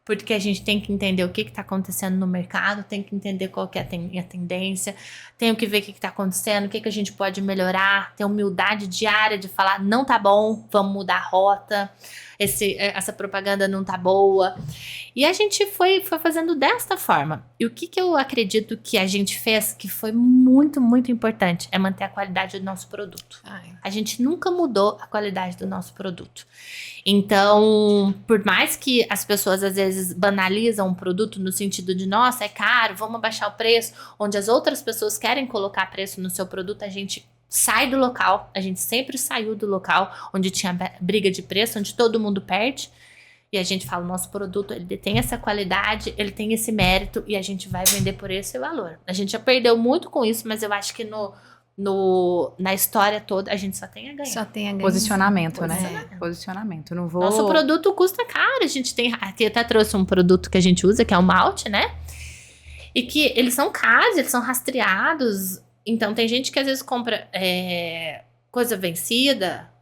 Porque a gente tem que entender o que está acontecendo no mercado, tem que entender qual que é a tendência, tem que ver o que está acontecendo, o que a gente pode melhorar, ter humildade diária de falar, não tá bom, vamos mudar a rota, essa propaganda não tá boa. E a gente foi fazendo desta forma. E o que eu acredito que a gente fez, que foi muito, muito importante, é manter a qualidade do nosso produto. A gente nunca mudou a qualidade do nosso produto. Então, por mais que as pessoas às vezes banalizam um produto no sentido de, nossa, é caro, vamos abaixar o preço, onde as outras pessoas querem colocar preço no seu produto, a gente sai do local, a gente sempre saiu do local onde tinha briga de preço, onde todo mundo perde, e a gente fala, o nosso produto, ele tem essa qualidade, ele tem esse mérito, e a gente vai vender por esse valor. A gente já perdeu muito com isso, mas eu acho que na história toda, a gente só tem a ganhar. Só tem a ganhar. Posicionamento, né? Posicionamento. Não vou... Nosso produto custa caro. A gente tem... Aqui até trouxe um produto que a gente usa, que é o malte, né? E que eles são caros, eles são rastreados. Então, tem gente que às vezes compra coisa vencida,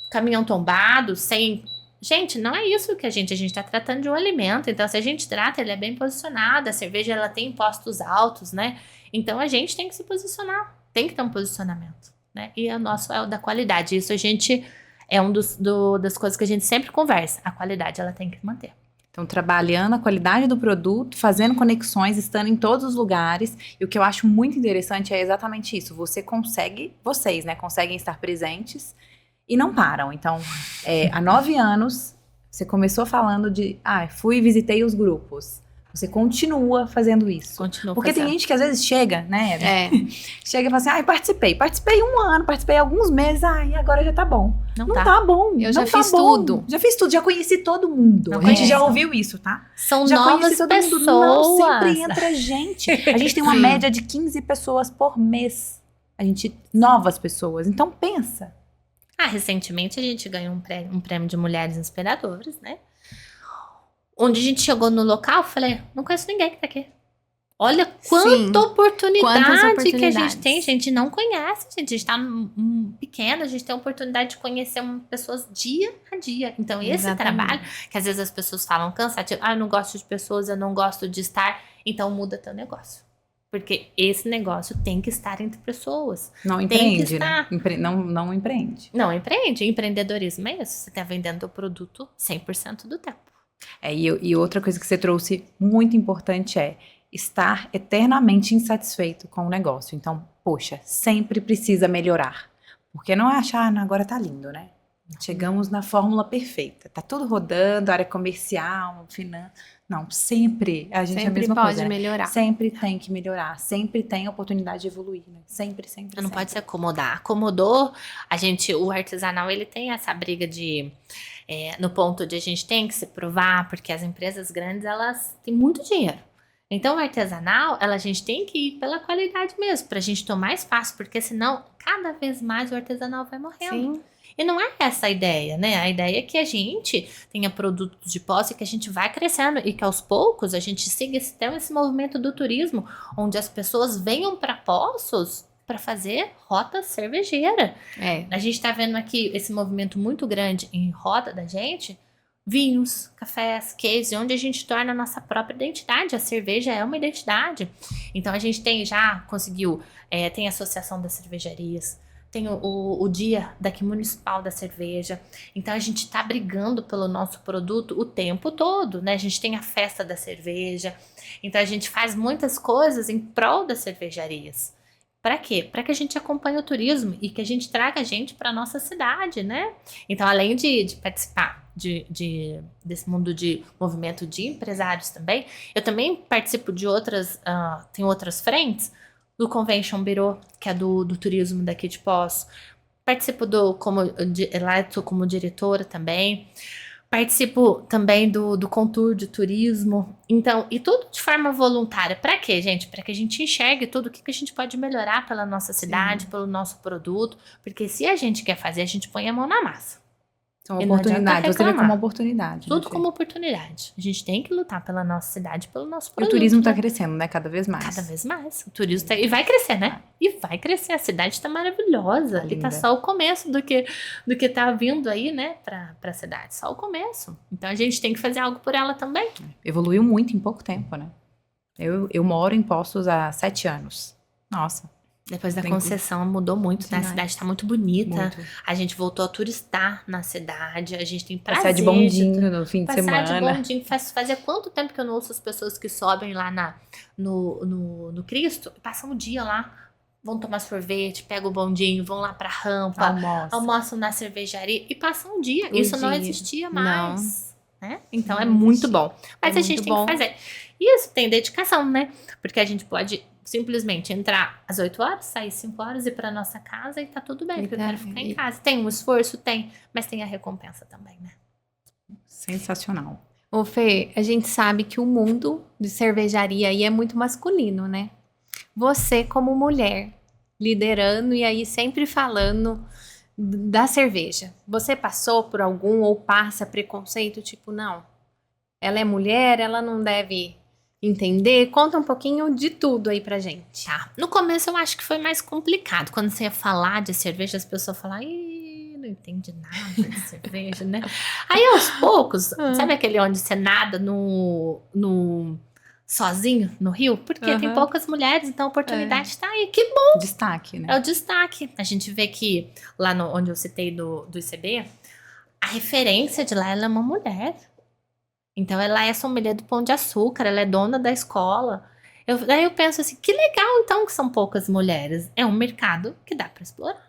caminhão tombado, sem... Gente, não é isso que a gente tá tratando de um alimento. Então, se a gente trata, ele é bem posicionado. A cerveja, ela tem impostos altos, né? Então, a gente tem que se posicionar. Tem que ter um posicionamento, né? E o nosso é o da qualidade. Isso a gente é das coisas que a gente sempre conversa. A qualidade, ela tem que manter. Então, trabalhando a qualidade do produto, fazendo conexões, estando em todos os lugares. E o que eu acho muito interessante é exatamente isso. Vocês, né, conseguem estar presentes e não param. Então, há 9 anos, você começou falando de, fui e visitei os grupos. Você continua fazendo isso. Porque tem gente que às vezes chega, né? Chega e fala assim, participei 1 ano, participei alguns meses, e agora já tá bom. Não tá bom. Eu já fiz tudo. Já fiz tudo, já conheci todo mundo. A gente já ouviu isso, tá? São já novas pessoas. Não, sempre entra gente. A gente tem uma média de 15 pessoas por mês. Novas pessoas. Então pensa. Recentemente a gente ganhou um prêmio de mulheres inspiradoras, né? Onde a gente chegou no local, falei, não conheço ninguém que tá aqui. Olha quanta oportunidade que a gente tem. A gente não conhece, a gente tá pequeno, a gente tem a oportunidade de conhecer pessoas dia a dia. Então, esse trabalho, que às vezes as pessoas falam cansativo, eu não gosto de pessoas, eu não gosto de estar, então muda teu negócio. Porque esse negócio tem que estar entre pessoas. Não empreende, né? Não empreende. Não empreende. Empreendedorismo é isso. Você tá vendendo o produto 100% do tempo. E outra coisa que você trouxe muito importante é estar eternamente insatisfeito com o negócio. Então, poxa, sempre precisa melhorar. Porque não é achar, agora tá lindo, né? Chegamos na fórmula perfeita. Tá tudo rodando, área comercial, finanças. Não, sempre a gente é a mesma coisa. Sempre pode melhorar. Sempre tem que melhorar. Sempre tem a oportunidade de evoluir, né? Sempre. Não pode se acomodar. Acomodou, o artesanal, ele tem essa briga de... no ponto de a gente tem que se provar, porque as empresas grandes, elas têm muito dinheiro. Então, o artesanal, a gente tem que ir pela qualidade mesmo, pra gente tomar espaço, porque senão, cada vez mais o artesanal vai morrendo. Sim. E não é essa a ideia, né? A ideia é que a gente tenha produtos de posse, que a gente vai crescendo e que aos poucos a gente siga esse movimento do turismo, onde as pessoas venham para Poços para fazer rota cervejeira. É. A gente tá vendo aqui esse movimento muito grande em roda da gente, vinhos, cafés, queijos, onde a gente torna a nossa própria identidade. A cerveja é uma identidade. Então a gente já conseguiu, tem a Associação das Cervejarias, tem o Dia daqui municipal da cerveja. Então a gente tá brigando pelo nosso produto o tempo todo, né? A gente tem a festa da cerveja. Então a gente faz muitas coisas em prol das cervejarias. Para quê? Para que a gente acompanhe o turismo e que a gente traga a gente para nossa cidade, né? Então, além de participar desse mundo de movimento de empresários também, eu também participo de tem outras frentes, do Convention Bureau, que é do turismo daqui de Poços. Participo lá eu tô como diretora também. Participo também do Contour de Turismo. Então, e tudo de forma voluntária. Para quê, gente? Para que a gente enxergue tudo o que a gente pode melhorar pela nossa cidade, pelo nosso produto. Porque se a gente quer fazer, a gente põe a mão na massa. Então, E não adianta oportunidade. Você vê reclamar. como oportunidade. Tudo né, como oportunidade. A gente tem que lutar pela nossa cidade, pelo nosso E o produto. turismo tá né? crescendo, né? Cada vez mais. Cada vez mais. O turismo e vai crescer, né? E vai crescer. A cidade tá maravilhosa. Tá E tá linda. só o começo do que tá vindo aí, né? Pra cidade. Só o começo. Então a gente tem que fazer algo por ela também. Evoluiu muito em pouco tempo, né? Eu moro em Poços há 7 anos. Nossa, Depois da Tem concessão mudou muito, né? A demais. cidade tá muito bonita. muito. A gente voltou a turistar na cidade. A gente tem prazer Passear de bondinho no fim de Passar de semana. bondinho. Fazia quanto tempo que eu não ouço as pessoas que sobem lá no Cristo e passam o dia lá, vão tomar sorvete, pegam o bondinho, vão lá pra rampa, Almoço. almoçam na cervejaria e passam um dia. O Isso não dia. existia Não. mais. Né? Então é Não muito existia. bom. Mas É a gente muito tem bom. que fazer. E isso tem dedicação, né? Porque a gente pode simplesmente entrar às 8 horas, sair 5 horas, ir pra nossa casa e tá tudo bem, porque eu quero ficar em casa. Tem um esforço? Tem, mas tem a recompensa também, né? Sensacional. Ô, Fê, a gente sabe que o mundo de cervejaria aí é muito masculino, né? Você, como mulher, liderando e aí sempre falando da cerveja, você passou por algum ou passa preconceito, tipo, não, ela é mulher, ela não deve entender? Conta um pouquinho de tudo aí pra gente. Tá. No começo eu acho que foi mais complicado. Quando você ia falar de cerveja, as pessoas falavam, ih, não entendi nada de cerveja, né? Aí aos poucos, sabe aquele onde você nada sozinho no rio? Porque tem Aham. poucas mulheres, então a oportunidade tá aí. Que bom! Destaque, né? É o destaque. A gente vê que lá onde eu citei do ICB, a referência de lá ela é uma mulher. Então ela é sommelier do Pão de Açúcar, ela é dona da escola. Daí eu penso assim, que legal então que são poucas mulheres. É um mercado que dá para explorar.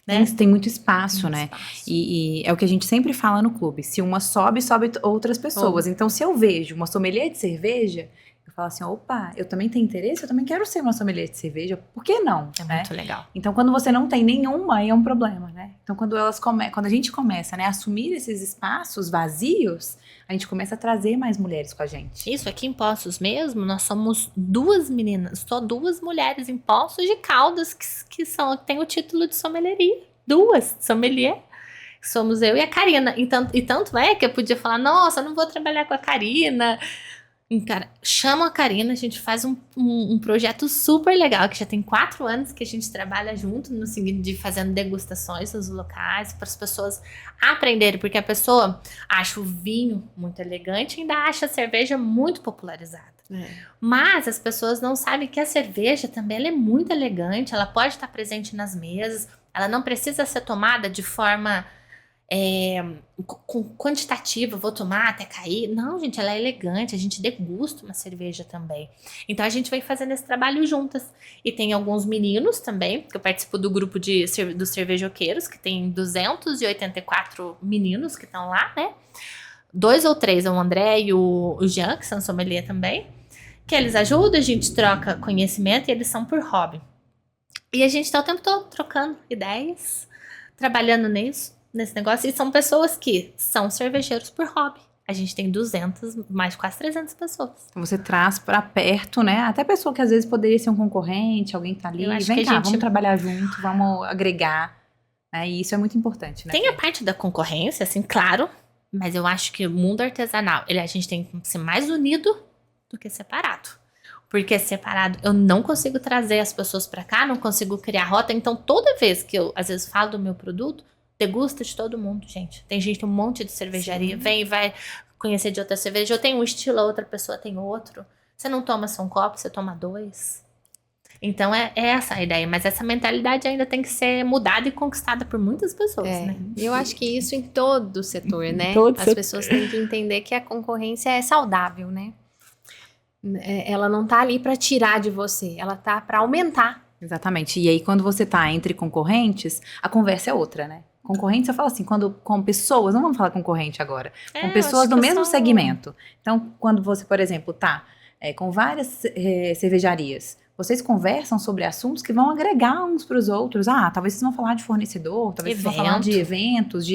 Né? Tem muito espaço, né? Espaço. E é o que a gente sempre fala no clube. Se uma sobe outras pessoas. Então, se eu vejo uma sommelier de cerveja, eu falo assim, opa, eu também tenho interesse, eu também quero ser uma sommelier de cerveja. Por que não? É né? muito legal. Então, quando você não tem nenhuma, aí é um problema, né? Então, quando a gente começa, né, a assumir esses espaços vazios, a gente começa a trazer mais mulheres com a gente. Isso, aqui em Poços mesmo, nós somos 2 meninas, só 2 mulheres em Poços de Caldas que têm o título de sommelieria. 2 sommelier. Somos eu e a Karina. E tanto é que eu podia falar, nossa, eu não vou trabalhar com a Karina. Cara, chama a Karina, a gente faz um projeto super legal, que já tem 4 anos que a gente trabalha junto, no sentido de fazendo degustações nos locais, para as pessoas aprenderem, porque a pessoa acha o vinho muito elegante e ainda acha a cerveja muito popularizada. Mas as pessoas não sabem que a cerveja também ela é muito elegante, ela pode estar presente nas mesas, ela não precisa ser tomada de forma quantitativa, vou tomar até cair. Não, gente, ela é elegante, a gente degusta uma cerveja também. Então a gente vai fazendo esse trabalho juntas. E tem alguns meninos também, que eu participo do grupo dos cervejoqueiros, que tem 284 meninos que estão lá, né? 2 ou 3, o André e o Jean, que são sommelier também, que eles ajudam, a gente troca conhecimento e eles são por hobby. E a gente tá o tempo todo trocando ideias, trabalhando nesse negócio, e são pessoas que são cervejeiros por hobby. A gente tem 200, mais quase 300 pessoas. Então você traz pra perto, né? Até pessoa que às vezes poderia ser um concorrente, alguém que tá ali. Eu acho Vem que cá, a gente- vamos trabalhar junto, vamos agregar. Né? E isso é muito importante, né? Tem a parte da concorrência, assim, claro, mas eu acho que o mundo artesanal, a gente tem que ser mais unido do que separado. Porque separado eu não consigo trazer as pessoas pra cá, não consigo criar rota. Então, toda vez que eu, às vezes, falo do meu produto, degusta de todo mundo, gente. Tem gente, um monte de cervejaria, vem e vai conhecer de outra cerveja. Eu tenho um estilo, a outra pessoa tem outro. Você não toma só um copo, você toma 2. Então, é essa a ideia. Mas essa mentalidade ainda tem que ser mudada e conquistada por muitas pessoas, né? Eu acho que isso em todo o setor, né? todo As setor. pessoas têm que entender que a concorrência é saudável, né? Ela não tá ali para tirar de você, ela tá para aumentar. Exatamente. E aí, quando você tá entre concorrentes, a conversa é outra, né? Concorrente, eu falo assim, quando com pessoas, não vamos falar concorrente agora, com pessoas do mesmo segmento. Então, quando você, por exemplo, tá com várias cervejarias, vocês conversam sobre assuntos que vão agregar uns para os outros. Ah, talvez vocês vão falar de fornecedor, talvez vocês vão falar de eventos,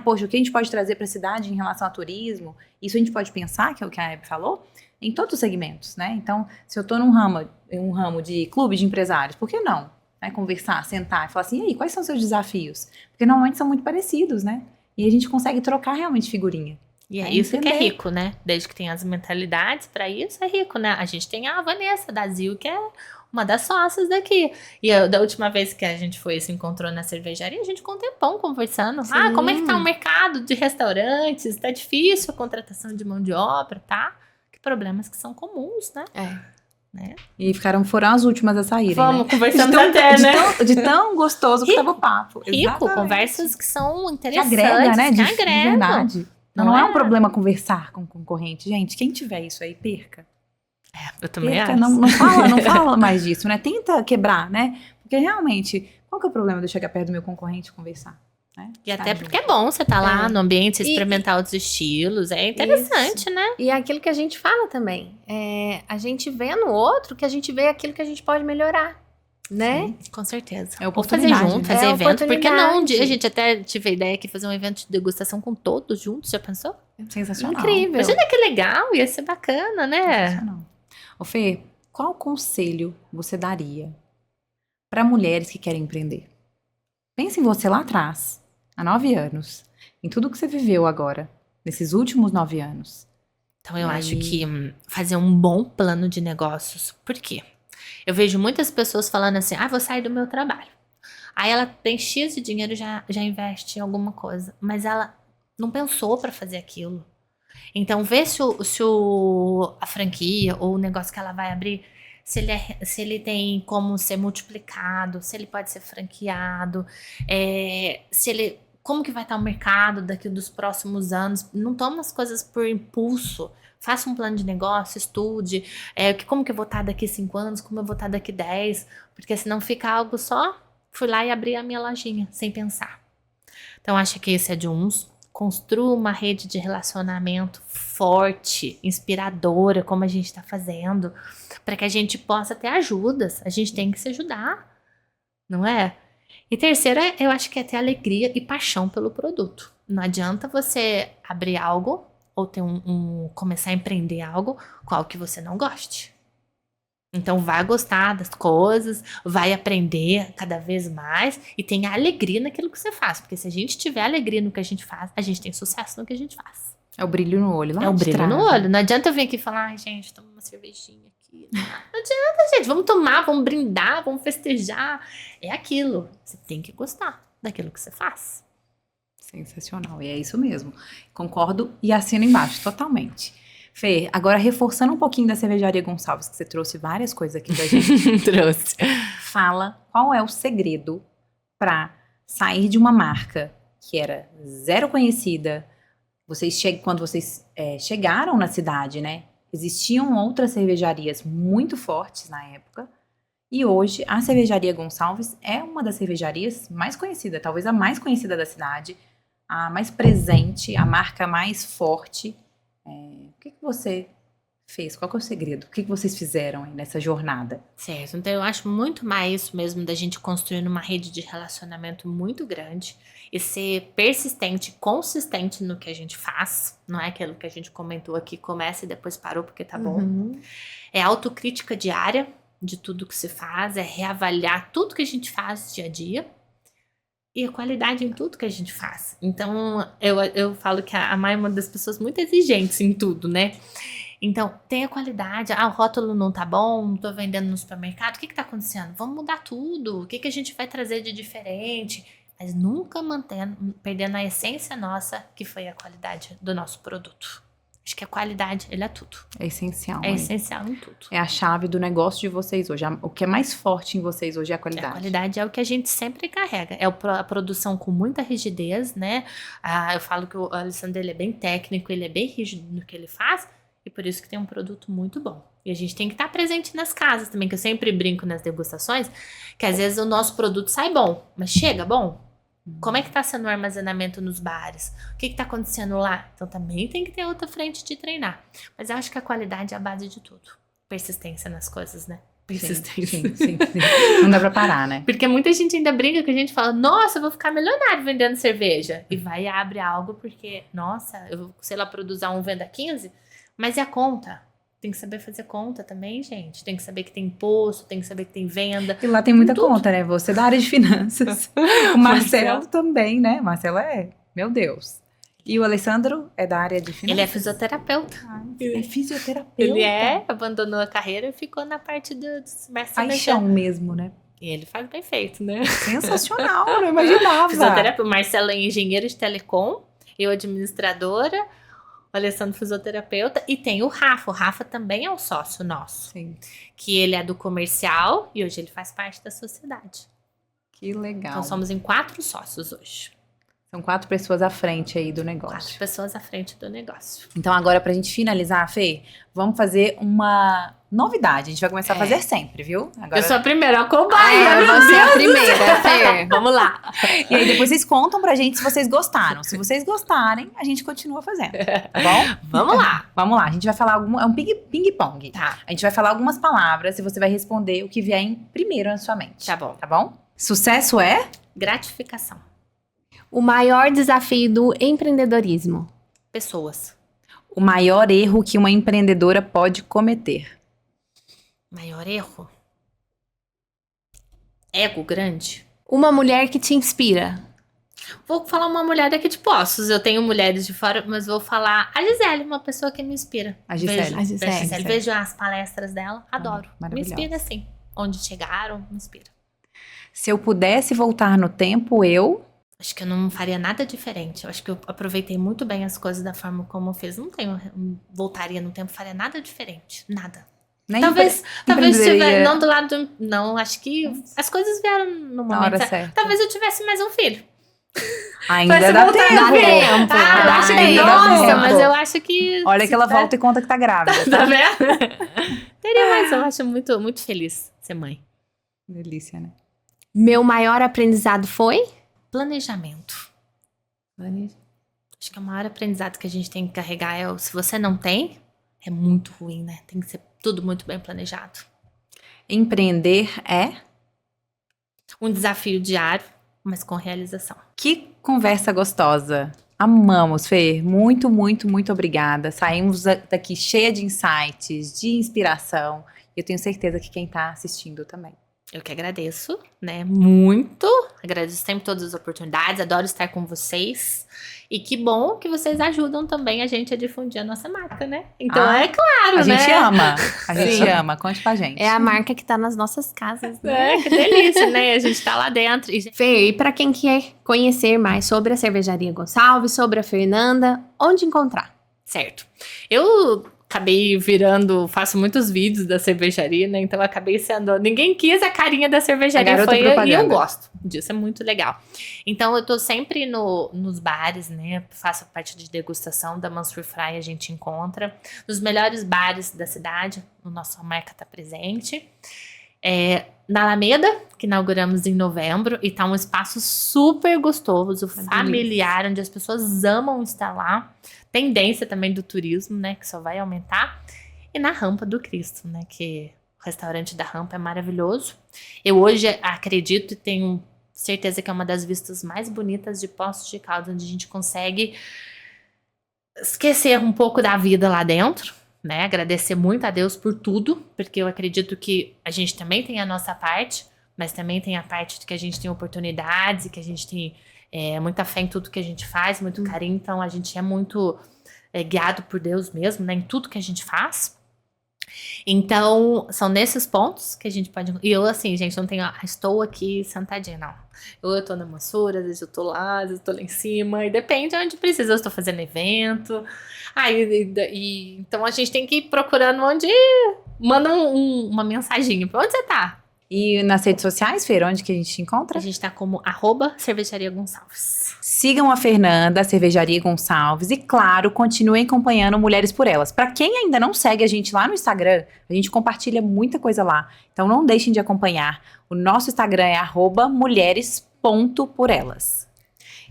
poxa, o que a gente pode trazer para a cidade em relação a turismo? Isso a gente pode pensar, que é o que a Hebe falou, em todos os segmentos, né? Então, se eu tô num ramo de clube de empresários, por que não? Conversar, sentar e falar assim, e aí, quais são os seus desafios? Porque normalmente são muito parecidos, né? E a gente consegue trocar realmente figurinha. E é isso que é rico, né? Desde que tem as mentalidades, pra isso é rico, né? A gente tem a Vanessa da Zil, que é uma das sócias daqui. E da última vez que a gente se encontrou na cervejaria, a gente ficou um tempão conversando. Sim. Ah, como é que tá o mercado de restaurantes? Tá difícil a contratação de mão de obra, tá? Que problemas que são comuns, né? Né? E foram as últimas a saírem. Vamos, né? conversamos até, né? De tão gostoso que tava o papo. Rico, exatamente. Conversas que são interessantes. Que agrega, né? De agregam. verdade. Não é um problema conversar com o concorrente. Gente, quem tiver isso aí, perca. Eu também perca, acho. Não fala mais disso, né? Tenta quebrar, né? Porque realmente, qual que é o problema de eu chegar perto do meu concorrente e conversar? Né? E até porque é bom você estar lá no ambiente, experimentar outros estilos. É interessante, isso. Né? E é aquilo que a gente fala também. A gente vê no outro que a gente vê aquilo que a gente pode melhorar. Né? Sim, com certeza. É oportunidade. Ou fazer junto, né? fazer evento. Porque não, um dia a gente até tive a ideia de fazer um evento de degustação com todos juntos. Já pensou? Sensacional. Incrível. Imagina que legal, ia ser bacana, né? Sensacional. Ô Fê, qual conselho você daria para mulheres que querem empreender? Pense em você lá atrás, há 9 anos, em tudo que você viveu agora, nesses últimos 9 anos. Então eu acho que fazer um bom plano de negócios. Por quê? Eu vejo muitas pessoas falando assim, vou sair do meu trabalho. Aí ela tem X de dinheiro, já investe em alguma coisa. Mas ela não pensou para fazer aquilo. Então vê se a franquia ou o negócio que ela vai abrir, se ele tem como ser multiplicado, se ele pode ser franqueado, como que vai estar o mercado daqui dos próximos anos. Não toma as coisas por impulso. Faça um plano de negócio, estude, como que eu vou estar daqui 5 anos, como eu vou estar daqui 10, porque senão fica algo só, fui lá e abri a minha lojinha, sem pensar. Então, acho que esse é de uns. Construa uma rede de relacionamento forte, inspiradora, como a gente está fazendo, para que a gente possa ter ajudas. A gente tem que se ajudar, não é? E terceira, eu acho que é ter alegria e paixão pelo produto. Não adianta você abrir algo ou começar a empreender algo com algo que você não goste. Então vai gostar das coisas, vai aprender cada vez mais e tenha alegria naquilo que você faz. Porque se a gente tiver alegria no que a gente faz, a gente tem sucesso no que a gente faz. É o brilho no olho, lá é o brilho no olho. Não adianta eu vir aqui e falar, gente, toma uma cervejinha aqui. Não adianta, gente. Vamos tomar, vamos brindar, vamos festejar. É aquilo. Você tem que gostar daquilo que você faz. Sensacional, e é isso mesmo. Concordo e assino embaixo, totalmente. Fê, agora reforçando um pouquinho da Cervejaria Gonçalves, que você trouxe várias coisas aqui pra gente. Trouxe. Fala qual é o segredo para sair de uma marca que era zero conhecida. Quando vocês chegaram na cidade, né? Existiam outras cervejarias muito fortes na época. E hoje a Cervejaria Gonçalves é uma das cervejarias mais conhecidas, talvez a mais conhecida da cidade, a mais presente, a marca mais forte. O que você fez? Qual que é o segredo? O que vocês fizeram aí nessa jornada? Certo, então eu acho muito mais isso mesmo da gente construir uma rede de relacionamento muito grande e ser persistente, consistente no que a gente faz. Não é aquilo que a gente comentou aqui, começa e depois parou porque tá bom. É autocrítica diária de tudo que se faz, é reavaliar tudo que a gente faz dia a dia e a qualidade em tudo que a gente faz. Então, eu falo que a Mai é uma das pessoas muito exigentes em tudo, né? Então, tem a qualidade. O rótulo não tá bom, não tô vendendo no supermercado. O que tá acontecendo? Vamos mudar tudo. O que a gente vai trazer de diferente? Mas nunca perdendo a essência nossa, que foi a qualidade do nosso produto. Acho que a qualidade, ele é tudo. É essencial. É essencial em tudo. É a chave do negócio de vocês hoje. O que é mais forte em vocês hoje é a qualidade. A qualidade é o que a gente sempre carrega. É a produção com muita rigidez, né? Eu falo que o Alessandro, ele é bem técnico, ele é bem rígido no que ele faz, e por isso que tem um produto muito bom. E a gente tem que estar presente nas casas também, que eu sempre brinco nas degustações, que às vezes o nosso produto sai bom, mas chega bom? Como é que tá sendo o armazenamento nos bares? O que tá acontecendo lá? Então também tem que ter outra frente de treinar. Mas eu acho que a qualidade é a base de tudo. Persistência nas coisas, né? Persistência. Sim. Não dá pra parar, né? Porque muita gente ainda brinca que a gente fala, nossa, eu vou ficar milionário vendendo cerveja. E vai e abre algo porque, nossa, eu vou, sei lá, produzir venda 15, mas e a conta? Tem que saber fazer conta também, gente. Tem que saber que tem imposto, tem que saber que tem venda. E lá tem muita tudo. conta, né? Você é da área de finanças. O Marcelo também, né? Marcelo meu Deus. E o Alessandro é da área de finanças? Ele é fisioterapeuta. É fisioterapeuta. Ele abandonou a carreira e ficou na parte do paixão mesmo, né? E ele faz bem feito, né? Sensacional, não imaginava. Fisioterapeuta. O Marcelo é engenheiro de telecom, eu administradora, o Alessandro fisioterapeuta, e tem o Rafa. O Rafa também é um sócio nosso. Sim. Que ele é do comercial e hoje ele faz parte da sociedade. Que legal. Então somos em 4 sócios hoje. São 4 pessoas à frente aí do negócio. 4 pessoas à frente do negócio. Então agora, pra gente finalizar, Fê, vamos fazer uma novidade. A gente vai começar a fazer sempre, viu? Agora... Eu sou a primeira cobaia. Você é a primeira, Fê. Vamos lá. E aí depois vocês contam pra gente se vocês gostaram. Se vocês gostarem, a gente continua fazendo, tá bom? Vamos lá. Vamos lá, a gente vai falar é um ping-pong. Tá. A gente vai falar algumas palavras e você vai responder o que vier em primeiro na sua mente. Tá bom. Tá bom? Sucesso é? Gratificação. O maior desafio do empreendedorismo. Pessoas. O maior erro que uma empreendedora pode cometer. Maior erro? Ego grande. Uma mulher que te inspira. Vou falar uma mulher daqui de Poços. Eu tenho mulheres de fora, mas vou falar a Gisele, uma pessoa que me inspira. A Gisele. A Gisele. Vejo as palestras dela, adoro. Me Maravilhosa. inspira assim. Onde chegaram, me inspira. Se eu pudesse voltar no tempo, eu... Acho que eu não faria nada diferente. Eu acho que eu aproveitei muito bem as coisas da forma como eu fiz. Voltaria no tempo, faria nada diferente. Nada. Nem Talvez empreendedoria. tivesse, não do lado do... Não, acho que as coisas vieram no momento hora certo. certa. Talvez eu tivesse mais um filho. Ainda Vai dá voltar tempo. no tempo. Eu acho que Ainda dá nossa, tempo. mas eu acho que... Olha que ela volta e conta que tá grávida. Tá vendo? Teria mais, eu acho muito, muito feliz ser mãe. Delícia, né? Meu maior aprendizado foi? Planejamento. Acho que o maior aprendizado que a gente tem que carregar é se você não tem, é muito ruim, né? Tem que ser tudo muito bem planejado. Empreender é... Um desafio diário, mas com realização. Que conversa gostosa. Amamos, Fê. Muito, muito, muito obrigada. Saímos daqui cheia de insights, de inspiração. E eu tenho certeza que quem tá assistindo também. Eu que agradeço, né? Muito. Agradeço sempre todas as oportunidades. Adoro estar com vocês. E que bom que vocês ajudam também a gente a difundir a nossa marca, né? Então é claro, A né? gente ama. A gente Sim. ama. Conte pra gente. É a marca que tá nas nossas casas, né? É, que delícia, né? A gente tá lá dentro. E, Fê, e para quem quer conhecer mais sobre a Cervejaria Gonçalves, sobre a Fernanda, onde encontrar? certo. Eu acabei faço muitos vídeos da cervejaria, né? Então eu acabei sendo... Ninguém quis a carinha da cervejaria, garota foi eu, e propaganda. eu gosto disso, é muito legal. Então eu tô sempre nos bares, né? Faço parte de degustação da Mansur Fry, a gente encontra. Nos melhores bares da cidade, a nossa marca tá presente. Na Alameda, que inauguramos em novembro, e tá um espaço super gostoso, familiar, onde as pessoas amam estar lá. Tendência também do turismo, né, que só vai aumentar. E na Rampa do Cristo, né, que o restaurante da Rampa é maravilhoso. Eu hoje acredito e tenho certeza que é uma das vistas mais bonitas de Poços de Caldas, onde a gente consegue esquecer um pouco da vida lá dentro, né, agradecer muito a Deus por tudo, porque eu acredito que a gente também tem a nossa parte, mas também tem a parte de que a gente tem oportunidades e que a gente tem muita fé em tudo que a gente faz, muito carinho, então a gente é muito guiado por Deus mesmo, né? Em tudo que a gente faz. Então, são nesses pontos que a gente pode... E eu, assim, gente, não tenho... estou aqui sentadinha, não. Eu tô na mansura, às vezes eu tô lá, às vezes eu tô lá em cima. E depende de onde precisa. Eu estou fazendo evento. Então, a gente tem que ir procurando onde... Manda uma mensaginha. Pra onde você tá? E nas redes sociais, Fer, onde que a gente te encontra? A gente tá como @Cervejaria Gonçalves. Sigam a Fernanda, a Cervejaria Gonçalves, e claro, continuem acompanhando Mulheres por Elas. Para quem ainda não segue a gente lá no Instagram, a gente compartilha muita coisa lá. Então não deixem de acompanhar. O nosso Instagram é @mulheres.porelas.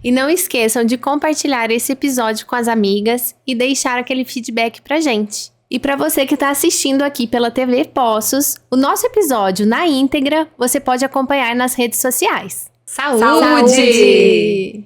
E não esqueçam de compartilhar esse episódio com as amigas e deixar aquele feedback pra gente. E para você que está assistindo aqui pela TV Poços, o nosso episódio na íntegra você pode acompanhar nas redes sociais. Saúde!